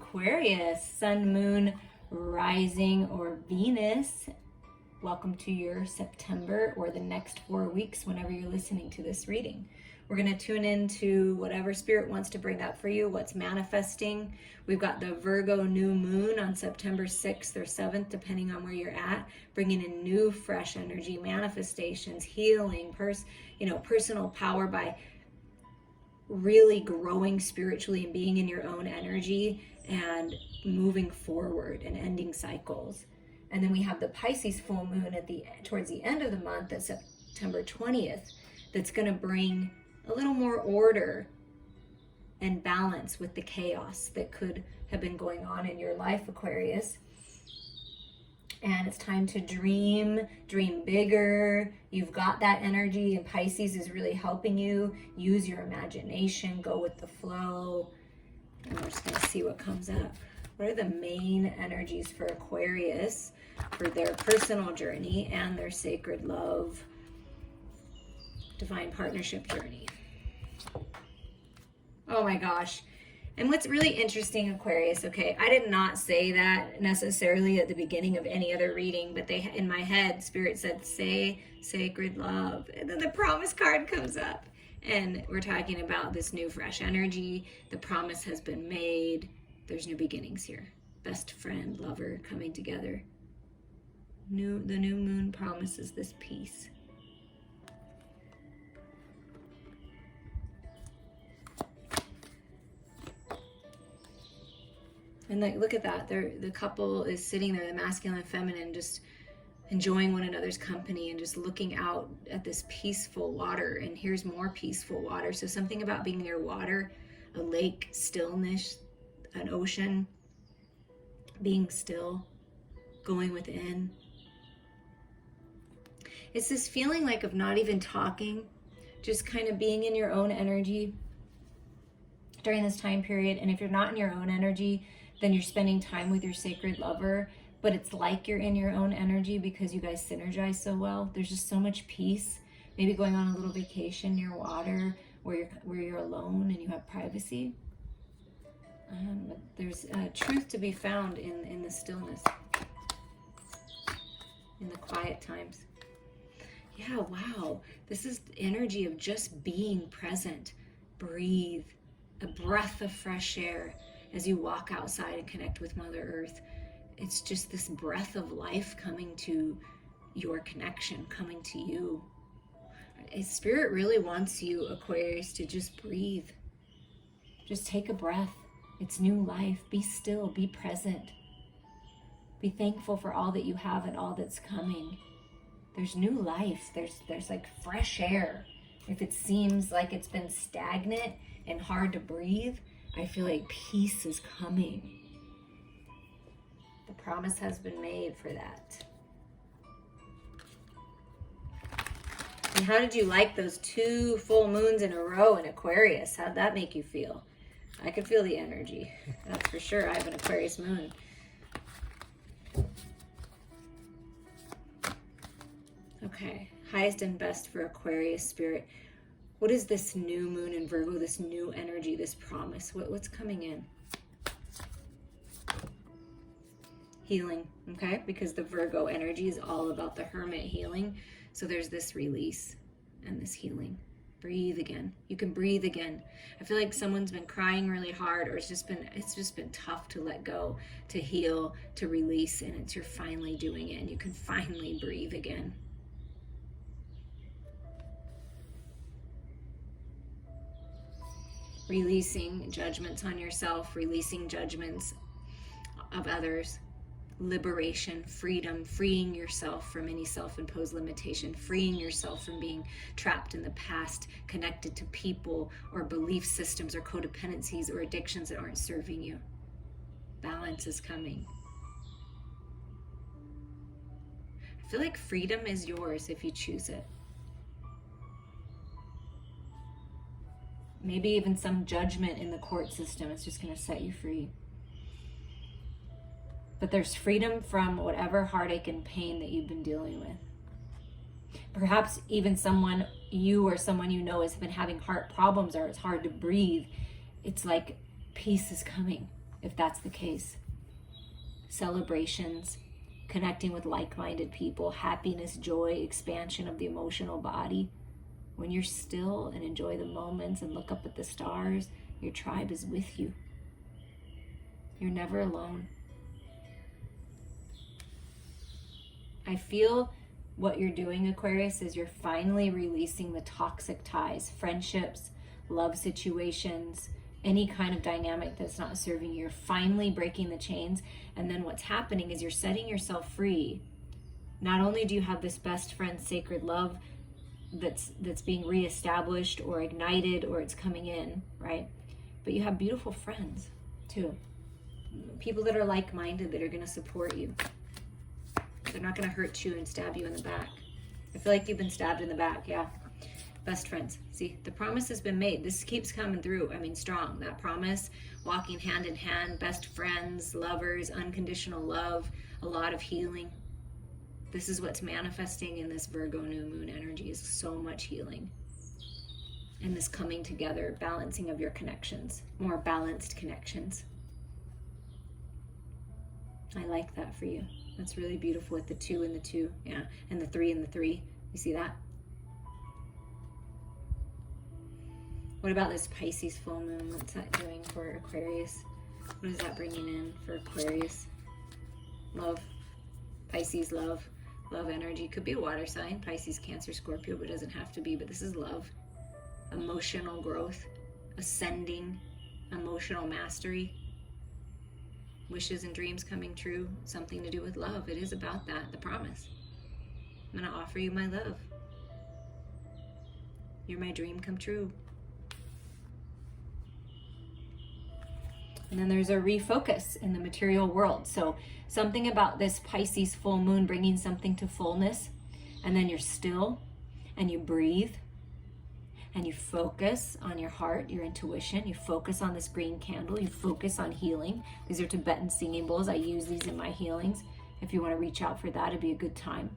Aquarius, Sun, Moon, Rising, or Venus. Welcome to your September or the next 4 weeks whenever you're listening to this reading. We're going to tune into whatever Spirit wants to bring up for you, what's manifesting. We've got the Virgo new moon on September 6th or 7th, depending on where you're at, bringing in new, fresh energy, manifestations, healing, personal power by really growing spiritually and being in your own energy and moving forward and ending cycles. And then we have the Pisces full moon towards the end of the month at September 20th that's going to bring a little more order and balance with the chaos that could have been going on in your life, Aquarius. And it's time to dream bigger. You've got that energy, and Pisces is really helping you use your imagination, go with the flow. And we're just going to see what comes up. What are the main energies for Aquarius for their personal journey and their sacred love, divine partnership journey? Oh my gosh. And what's really interesting, Aquarius, okay, I did not say that necessarily at the beginning of any other reading, but in my head, Spirit said, say sacred love. And then the promise card comes up. And we're talking about this new, fresh energy. The promise has been made. There's new beginnings here. Best friend, lover coming together. The new moon promises this peace. And look at that. The couple is sitting there, the masculine and feminine, just enjoying one another's company and just looking out at this peaceful water. And here's more peaceful water. So something about being near water, a lake, stillness, an ocean, being still, going within. It's this feeling of not even talking, just kind of being in your own energy during this time period. And if you're not in your own energy, then you're spending time with your sacred lover, but it's like you're in your own energy because you guys synergize so well. There's just so much peace. Maybe going on a little vacation near water where you're alone and you have privacy. But there's truth to be found in the stillness, in the quiet times. Yeah, wow. This is the energy of just being present. Breathe. A breath of fresh air as you walk outside and connect with Mother Earth. It's just this breath of life coming to your connection, coming to you. Spirit really wants you, Aquarius, to just breathe. Just take a breath. It's new life. Be still. Be present. Be thankful for all that you have and all that's coming. There's new life. There's like fresh air. If it seems like it's been stagnant and hard to breathe, I feel like peace is coming. The promise has been made for that. And how did you like those 2 full moons in a row in Aquarius? How'd that make you feel? I could feel the energy. That's for sure. I have an Aquarius moon. Okay. Highest and best for Aquarius spirit. What is this new moon in Virgo, this new energy, this promise? What's coming in? Healing, okay? Because the Virgo energy is all about the hermit healing. So there's this release and this healing. Breathe again. You can breathe again. I feel like someone's been crying really hard, or it's just been tough to let go, to heal, to release, and you're finally doing it, and you can finally breathe again. Releasing judgments on yourself, releasing judgments of others, liberation, freedom, freeing yourself from any self-imposed limitation, freeing yourself from being trapped in the past, connected to people or belief systems or codependencies or addictions that aren't serving you. Balance is coming. I feel like freedom is yours if you choose it. Maybe even some judgment in the court system is just going to set you free. But there's freedom from whatever heartache and pain that you've been dealing with. Perhaps even someone you know has been having heart problems, or it's hard to breathe. It's like peace is coming. if that's the case. Celebrations, connecting with like-minded people, happiness, joy, expansion of the emotional body. When you're still and enjoy the moments and look up at the stars, your tribe is with you. You're never alone. I feel what you're doing, Aquarius, is you're finally releasing the toxic ties, friendships, love situations, any kind of dynamic that's not serving you. You're finally breaking the chains. And then what's happening is you're setting yourself free. Not only do you have this best friend, sacred love that's being reestablished or ignited, or it's coming in, right? But you have beautiful friends too. People that are like-minded, that are going to support you. They're not going to hurt you and stab you in the back. I feel like you've been stabbed in the back, yeah. Best friends. See, the promise has been made. This keeps coming through. I mean, strong. That promise, walking hand in hand, best friends, lovers, unconditional love, a lot of healing. This is what's manifesting in this Virgo new moon energy, is so much healing. And this coming together, balancing of your connections, more balanced connections. I like that for you. That's really beautiful with the 2 and the 2, yeah, and the 3 and the 3. You see that? What about this Pisces full moon? What's that doing for Aquarius? What is that bringing in for Aquarius? Love. Pisces love. Love energy. Could be a water sign. Pisces, Cancer, Scorpio, but it doesn't have to be. But this is love. Emotional growth. Ascending. Emotional mastery. Wishes and dreams coming true. Something to do with love. It is about that. The promise. I'm going to offer you my love. You're my dream come true. And then there's a refocus in the material world. So something about this Pisces full moon bringing something to fullness, and then you're still and you breathe and you focus on your heart, your intuition. You focus on this green candle. You focus on healing. These are Tibetan singing bowls. I use these in my healings. If you want to reach out for that, it'd be a good time.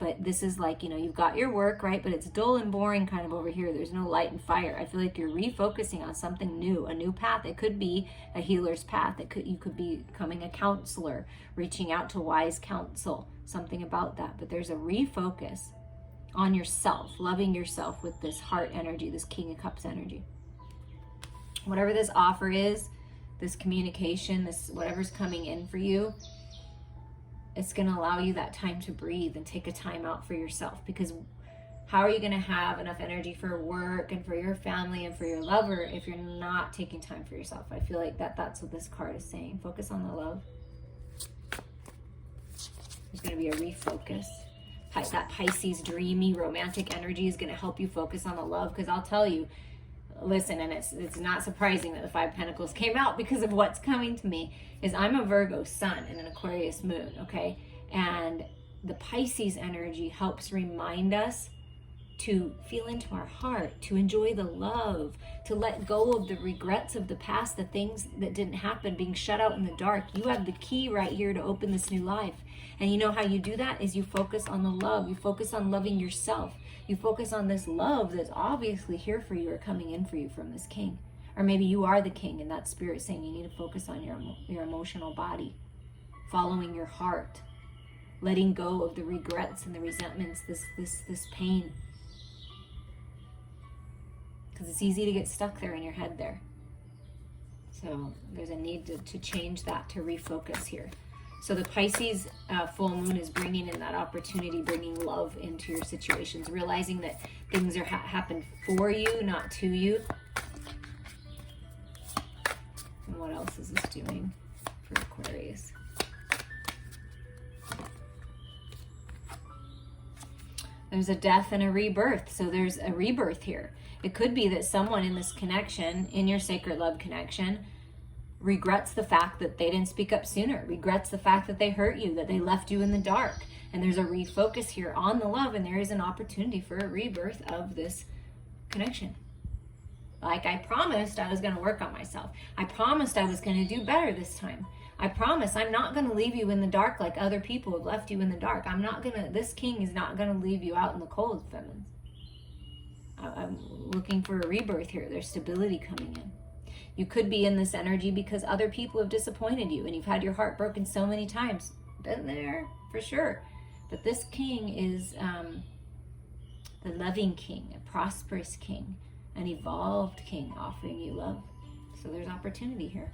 But this is like, you've got your work, right? But it's dull and boring kind of over here. There's no light and fire. I feel like you're refocusing on something new, a new path. It could be a healer's path. You could be becoming a counselor, reaching out to wise counsel, something about that. But there's a refocus on yourself, loving yourself with this heart energy, this King of Cups energy. Whatever this offer is, this communication, this whatever's coming in for you, it's going to allow you that time to breathe and take a time out for yourself. Because how are you going to have enough energy for work and for your family and for your lover if you're not taking time for yourself? I feel like that's what this card is saying. Focus on the love. There's going to be a refocus. That Pisces dreamy romantic energy is going to help you focus on the love. Because I'll tell you, listen, and it's not surprising that the 5 of Pentacles came out, because of what's coming to me is I'm a Virgo sun and an Aquarius moon, okay? And the Pisces energy helps remind us to feel into our heart, to enjoy the love, to let go of the regrets of the past, the things that didn't happen, being shut out in the dark. You have the key right here to open this new life. And you know how you do that is you focus on the love. You focus on loving yourself. You focus on this love that's obviously here for you or coming in for you from this king. Or maybe you are the king and that spirit saying you need to focus on your emotional body, following your heart, letting go of the regrets and the resentments, this pain. Because it's easy to get stuck there in your head there. So there's a need to change that, to refocus here. So the Pisces full moon is bringing in that opportunity, bringing love into your situations, realizing that things are happen for you, not to you. And what else is this doing for Aquarius? There's a death and a rebirth. So there's a rebirth here. It could be that someone in this connection, in your sacred love connection, regrets the fact that they didn't speak up sooner, regrets the fact that they hurt you, that they left you in the dark. And there's a refocus here on the love, and there is an opportunity for a rebirth of this connection. Like I promised I was going to work on myself. I promised I was going to do better this time. I promise I'm not going to leave you in the dark like other people have left you in the dark. This king is not going to leave you out in the cold, feminines. I'm looking for a rebirth here. There's stability coming in. You could be in this energy because other people have disappointed you and you've had your heart broken so many times. Been there for sure. But this king is the loving king, a prosperous king, an evolved king offering you love. So there's opportunity here.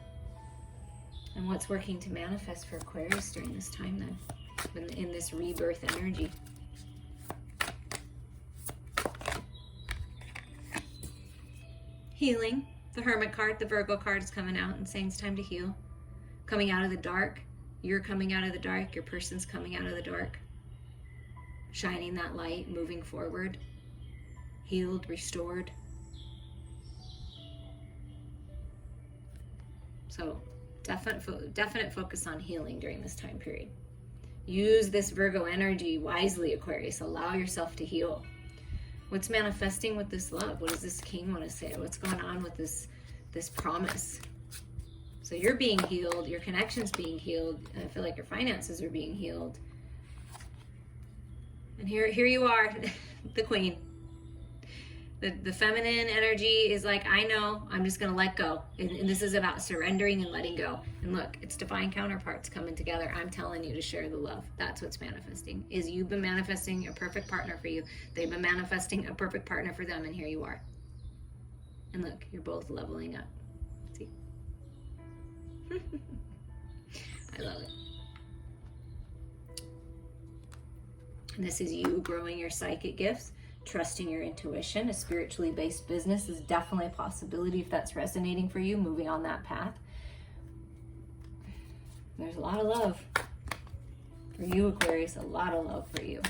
And what's working to manifest for Aquarius during this time then, in this rebirth energy? Healing. The Hermit card, the Virgo card is coming out and saying it's time to heal. Coming out of the dark. You're coming out of the dark. Your person's coming out of the dark. Shining that light, moving forward. Healed, restored. So definite focus on healing during this time period. Use this Virgo energy wisely, Aquarius. Allow yourself to heal. What's manifesting with this love? What does this king want to say? What's going on with this promise? So you're being healed. Your connection's being healed. I feel like your finances are being healed. And here you are, the queen. The feminine energy is like, I know, I'm just going to let go. And this is about surrendering and letting go. And look, it's divine counterparts coming together. I'm telling you to share the love. That's what's manifesting. Is you've been manifesting a perfect partner for you. They've been manifesting a perfect partner for them. And here you are. And look, you're both leveling up. See? I love it. And this is you growing your psychic gifts. Trusting your intuition. A spiritually based business is definitely a possibility if that's resonating for you, moving on that path. There's a lot of love for you, Aquarius. A lot of love for you.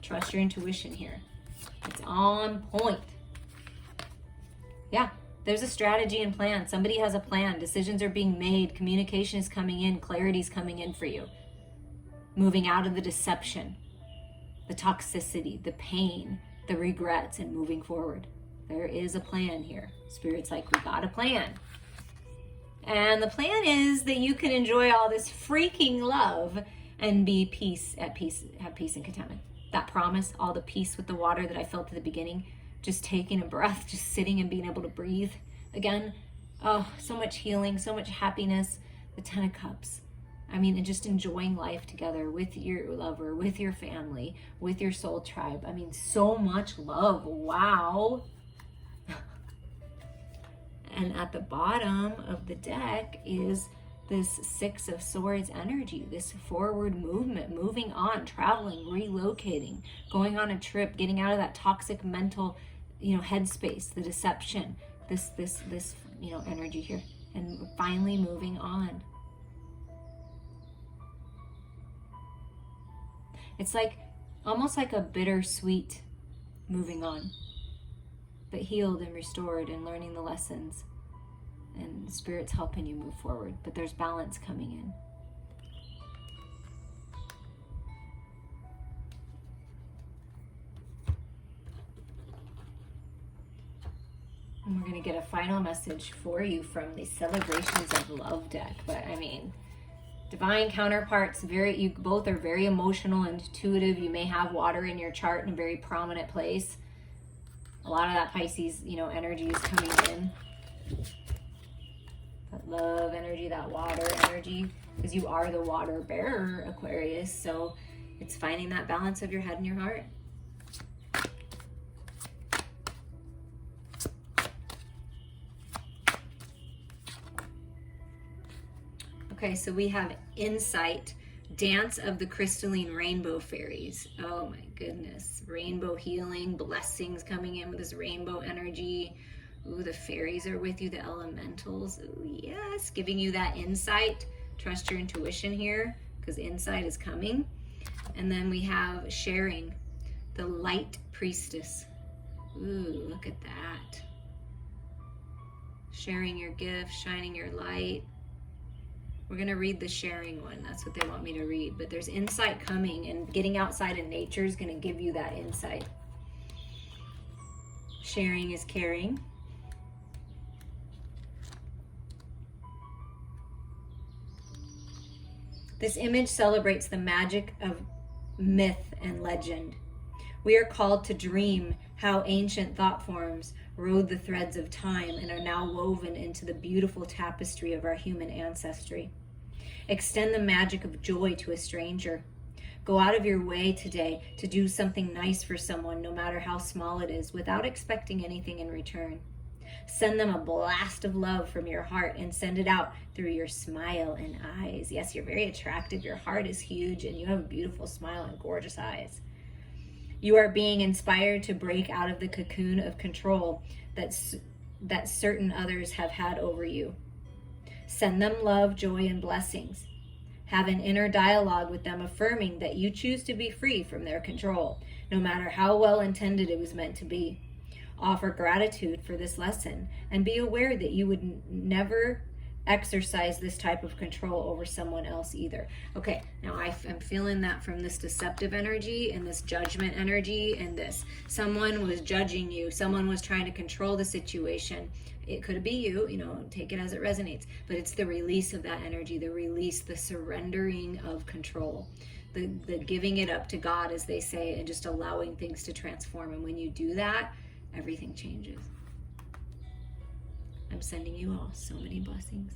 Trust your intuition here. It's on point. Yeah, there's a strategy and plan. Somebody has a plan. Decisions are being made. Communication is coming in. Clarity is coming in for you. Moving out of the deception, the toxicity, the pain, the regrets, and moving forward. There is a plan here. Spirit's like, we got a plan. And the plan is that you can enjoy all this freaking love and be at peace, have peace and contentment. That promise, all the peace with the water that I felt at the beginning, just taking a breath, just sitting and being able to breathe again. Oh, so much healing, so much happiness. The 10 of Cups. I mean, and just enjoying life together with your lover, with your family, with your soul tribe. I mean, so much love. Wow. And at the bottom of the deck is this 6 of Swords energy, this forward movement, moving on, traveling, relocating, going on a trip, getting out of that toxic mental, headspace, the deception, this energy here, and finally moving on. It's like almost like a bittersweet moving on, but healed and restored and learning the lessons, and Spirit's helping you move forward, but there's balance coming in. And we're going to get a final message for you from the Celebrations of Love deck, but I mean, divine counterparts, you both are very emotional and intuitive. You may have water in your chart in a very prominent place. A lot of that Pisces, energy is coming in. That love energy, that water energy, because you are the water bearer, Aquarius. So it's finding that balance of your head and your heart. Okay, so we have Insight, Dance of the Crystalline Rainbow Fairies. Oh my goodness. Rainbow healing, blessings coming in with this rainbow energy. Ooh, the fairies are with you, the elementals. Ooh, yes, giving you that insight. Trust your intuition here, because insight is coming. And then we have Sharing, the Light Priestess. Ooh, look at that. Sharing your gifts, shining your light. We're going to read the sharing one. That's what they want me to read. But there's insight coming, and getting outside in nature is going to give you that insight. Sharing is caring. This image celebrates the magic of myth and legend. We are called to dream, how ancient thought forms rode the threads of time and are now woven into the beautiful tapestry of our human ancestry. Extend the magic of joy to a stranger. Go out of your way today to do something nice for someone, no matter how small it is, without expecting anything in return. Send them a blast of love from your heart and send it out through your smile and eyes. Yes, you're very attractive. Your heart is huge and you have a beautiful smile and gorgeous eyes. You are being inspired to break out of the cocoon of control that certain others have had over you. Send them love, joy, and blessings. Have an inner dialogue with them affirming that you choose to be free from their control, no matter how well intended it was meant to be. Offer gratitude for this lesson and be aware that you would never exercise this type of control over someone else either. Okay, now I'm feeling that from this deceptive energy and this judgment energy and this. Someone was judging you. Someone was trying to control the situation. It could be you, take it as it resonates. But it's the release of that energy, the surrendering of control. The giving it up to God, as they say, and just allowing things to transform. And when you do that, everything changes. I'm sending you all so many blessings.